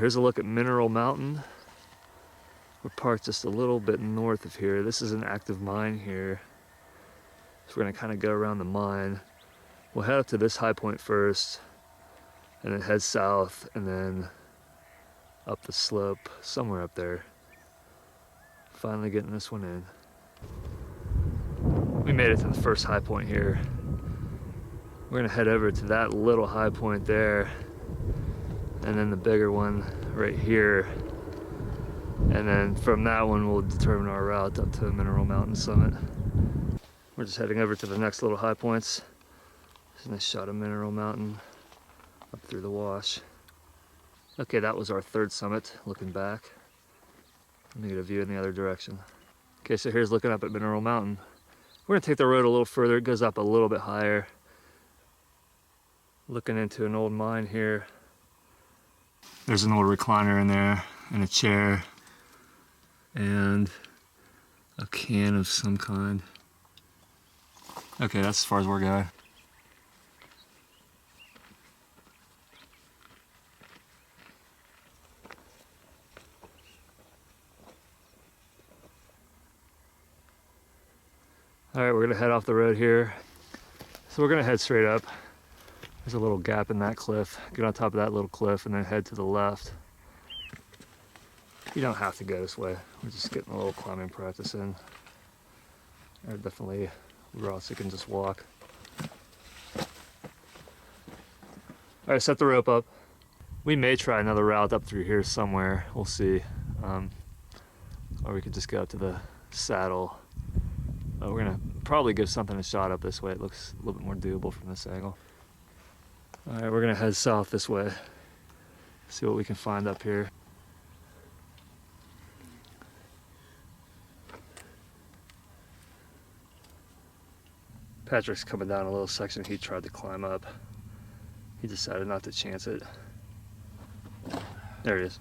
here's a look at Mineral Mountain. We're parked just a little bit north of here. This is an active mine here. So we're gonna kind of go around the mine. We'll head up to this high point first, and then head south, and then up the slope, somewhere up there. Finally getting this one in. We made it to the first high point here. We're gonna head over to that little high point there, and then the bigger one right here. And then from that one, we'll determine our route up to the Mineral Mountain summit. We're just heading over to the next little high points. There's a nice shot of Mineral Mountain up through the wash. Okay, that was our third summit, looking back. Let me get a view in the other direction. Okay, so here's looking up at Mineral Mountain. We're gonna take the road a little further. It goes up a little bit higher. Looking into an old mine here. There's an old recliner in there, and a chair, and a can of some kind. Okay, that's as far as we're going. All right, we're gonna head off the road here. So we're gonna head straight up. There's a little gap in that cliff. Get on top of that little cliff and then head to the left. You don't have to go this way. We're just getting a little climbing practice in. There are definitely routes you can just walk. All right, set the rope up. We may try another route up through here somewhere. We'll see. Or we could just go up to the saddle. We're gonna probably give something a shot up this way. It looks a little bit more doable from this angle. All right, we're gonna head south this way. See what we can find up here. Patrick's coming down a little section he tried to climb up. He decided not to chance it. There he is.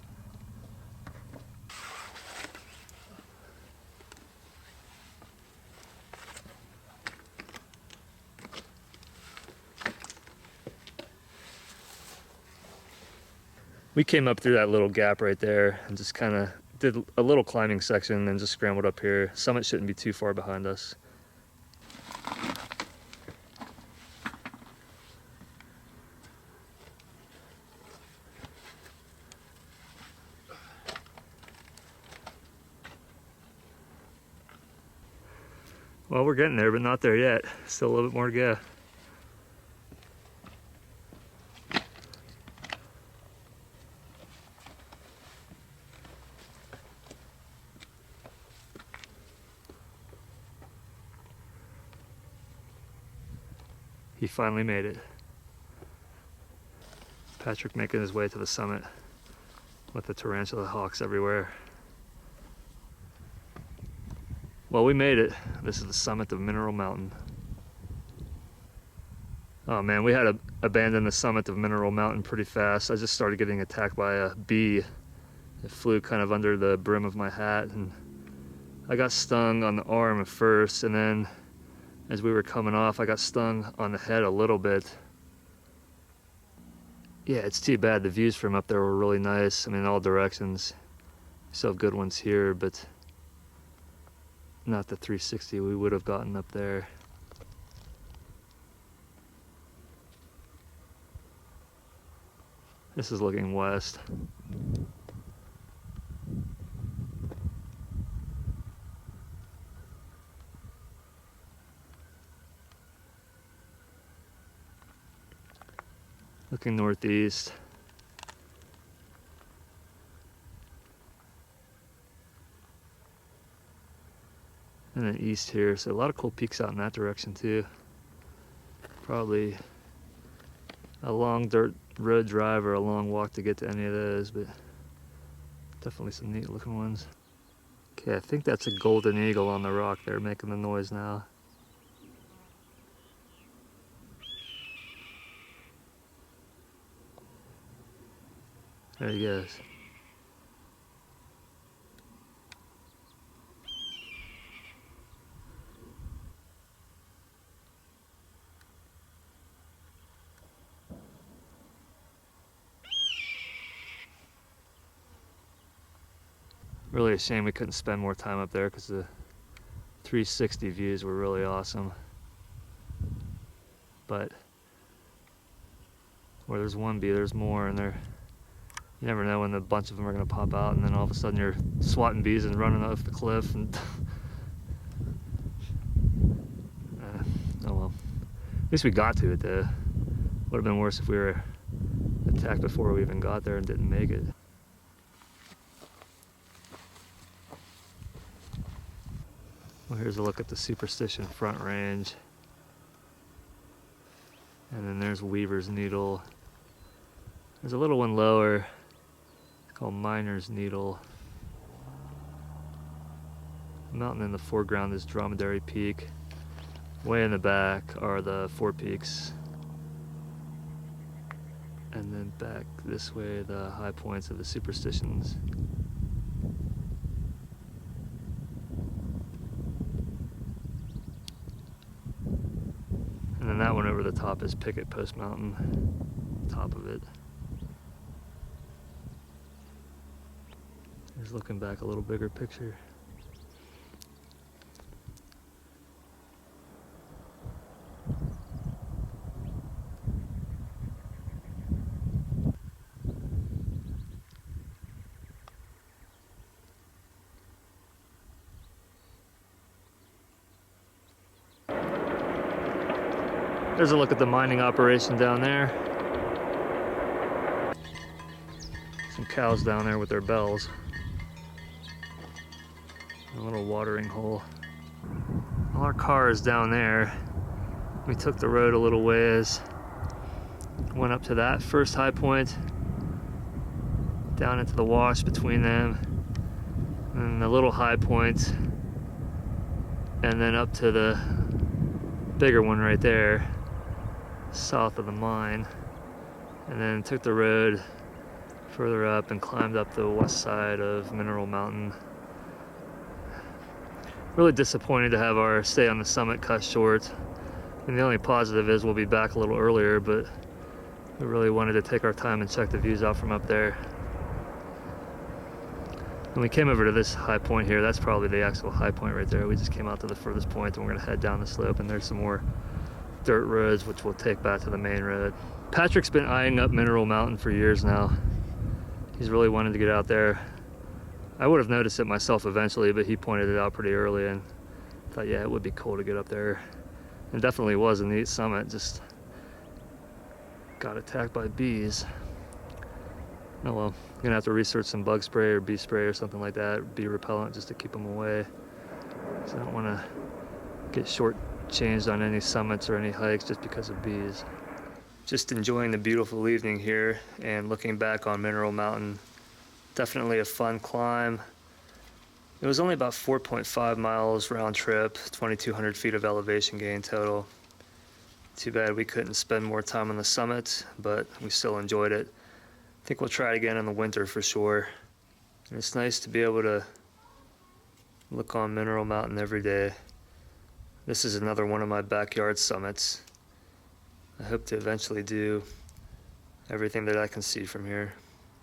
We came up through that little gap right there and just kind of did a little climbing section and then just scrambled up here. Summit shouldn't be too far behind us. Well, we're getting there, but not there yet. Still a little bit more to go. He finally made it. Patrick making his way to the summit with the tarantula hawks everywhere. Well, we made it. This is the summit of Mineral Mountain. Oh man, we had to abandon the summit of Mineral Mountain pretty fast. I just started getting attacked by a bee. It flew kind of under the brim of my hat, and I got stung on the arm at first, and then as we were coming off, I got stung on the head a little bit. Yeah, it's too bad. The views from up there were really nice. I mean, in all directions. Still have good ones here, but not the 360 we would have gotten up there. This is looking west. Looking northeast. And then east here, so a lot of cool peaks out in that direction too. Probably a long dirt road drive or a long walk to get to any of those, but definitely some neat looking ones. Okay, I think that's a golden eagle on the rock there making the noise now. There he goes. Really a shame we couldn't spend more time up there because the 360 views were really awesome. But where there's one bee, there's more, and you never know when a bunch of them are going to pop out, and then all of a sudden you're swatting bees and running off the cliff. And oh well. At least we got to it though. Would have been worse if we were attacked before we even got there and didn't make it. Well, here's a look at the Superstition Front Range. And then there's Weaver's Needle. There's a little one lower. It's called Miner's Needle. The mountain in the foreground is Dromedary Peak. Way in the back are the Four Peaks. And then back this way, the high points of the Superstitions. And then that one over the top is Picket Post Mountain, top of it. Here's looking back a little bigger picture. There's a look at the mining operation down there. Some cows down there with their bells. A little watering hole. Well, our car is down there. We took the road a little ways. Went up to that first high point. Down into the wash between them. And the little high point. And then up to the bigger one right there. South of the mine, and then took the road further up and climbed up the west side of Mineral Mountain. Really disappointed to have our stay on the summit cut short, and the only positive is we'll be back a little earlier, but we really wanted to take our time and check the views out from up there. When we came over to this high point here, that's probably the actual high point right there. We just came out to the furthest point, and we're gonna head down the slope, and there's some more dirt roads which we'll take back to the main road. Patrick's been eyeing up Mineral Mountain for years now. He's really wanted to get out there. I would have noticed it myself eventually, but he pointed it out pretty early and thought, yeah, it would be cool to get up there. And definitely was a neat summit, just got attacked by bees. Oh well, I'm gonna have to research some bug spray or bee spray or something like that, bee repellent, just to keep them away. So I don't wanna get short-changed on any summits or any hikes just because of bees. Just enjoying the beautiful evening here and looking back on Mineral Mountain. Definitely a fun climb. It was only about 4.5 miles round trip, 2,200 feet of elevation gain total. Too bad we couldn't spend more time on the summit, but we still enjoyed it. I think we'll try it again in the winter for sure. And it's nice to be able to look on Mineral Mountain every day. This is another one of my backyard summits. I hope to eventually do everything that I can see from here.